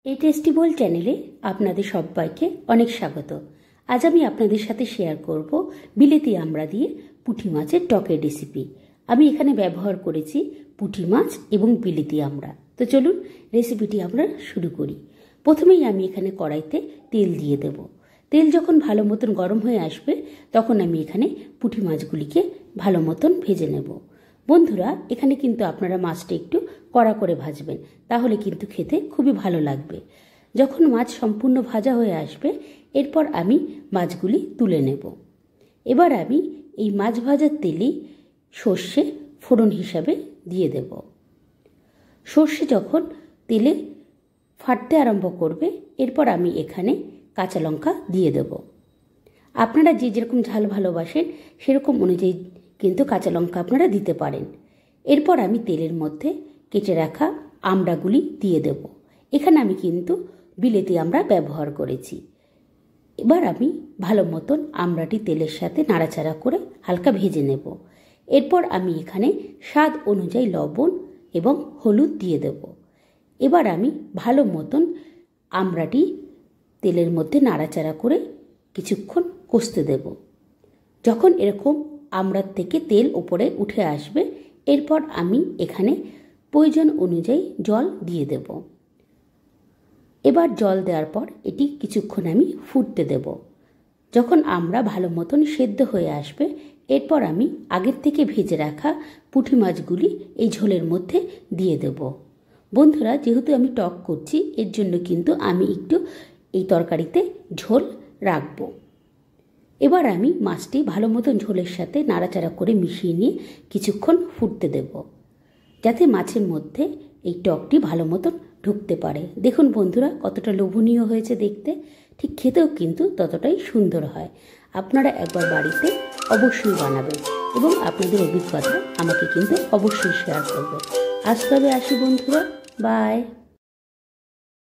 এই টেস্টি বোল চ্যানেলে আপনাদের সবাইকে অনেক স্বাগত। আজ আমি আপনাদের সাথে শেয়ার করব বিলেতি আমড়া দিয়ে পুঁটি মাছের টকের রেসিপি। আমি এখানে ব্যবহার করেছি পুঁটি মাছ এবং বিলেতি আমড়া। তো চলুন রেসিপিটি আমরা শুরু করি। প্রথমেই আমি এখানে কড়াইতে তেল দিয়ে দেব। তেল যখন ভালো মতন গরম হয়ে আসবে তখন আমি এখানে পুঁটি মাছগুলিকে ভালো মতন ভেজে নেব। বন্ধুরা, এখানে কিন্তু আপনারা মাছটা একটু কড়া করে ভাজবেন, তাহলে কিন্তু খেতে খুবই ভালো লাগবে। যখন মাছ সম্পূর্ণ ভাজা হয়ে আসবে এরপর আমি মাছগুলি তুলে নেব। এবার আমি এই মাছ ভাজার তেলেই সর্ষে ফোড়ন হিসাবে দিয়ে দেব। সর্ষে যখন তেলে ফাটতে আরম্ভ করবে এরপর আমি এখানে কাঁচা লঙ্কা দিয়ে দেব। আপনারা যে যেরকম ঝাল ভালোবাসেন সেরকম অনুযায়ী কিন্তু কাঁচা লঙ্কা আপনারা দিতে পারেন। এরপর আমি তেলের মধ্যে কেটে রাখা আমড়াগুলি দিয়ে দেব। এখানে আমি কিন্তু বিলেতি আমড়া ব্যবহার করেছি। এবার আমি ভালো মতন আমড়াটি তেলের সাথে নাড়াচাড়া করে হালকা ভেজে নেব। এরপর আমি এখানে স্বাদ অনুযায়ী লবণ এবং হলুদ দিয়ে দেব। এবার আমি ভালো মতন আমড়াটি তেলের মধ্যে নাড়াচাড়া করে কিছুক্ষণ কষতে দেব। যখন এরকম আমড়ার থেকে তেল উপরে উঠে আসবে এরপর আমি এখানে প্রয়োজন অনুযায়ী জল দিয়ে দেব। এবার জল দেওয়ার পর এটি কিছুক্ষণ আমি ফুটতে দেব। যখন আমড়া ভালো মতন সেদ্ধ হয়ে আসবে এরপর আমি আগের থেকে ভেজে রাখা পুঁটি মাছগুলি এই ঝোলের মধ্যে দিয়ে দেব। বন্ধুরা, যেহেতু আমি টক করছি এর জন্য কিন্তু আমি একটু এই তরকারিতে ঝোল রাখব। এবার আমি মাছটি ভালো মতন ঝোলের সাথে নাড়াচাড়া করে মিশিয়ে নিয়ে কিছুক্ষণ ফুটতে দেব, যাতে মাছের মধ্যে এই টকটি ভালো মতন ঢুকতে পারে। দেখুন বন্ধুরা, কতটা লোভনীয় হয়েছে দেখতে, ঠিক খেতেও কিন্তু ততটাই সুন্দর হয়। আপনারা একবার বাড়িতে অবশ্যই বানাবেন এবং আপনাদের অভিজ্ঞতা আমাকে কিন্তু অবশ্যই শেয়ার করবেন। আজ তবে আসি বন্ধুরা, বাই।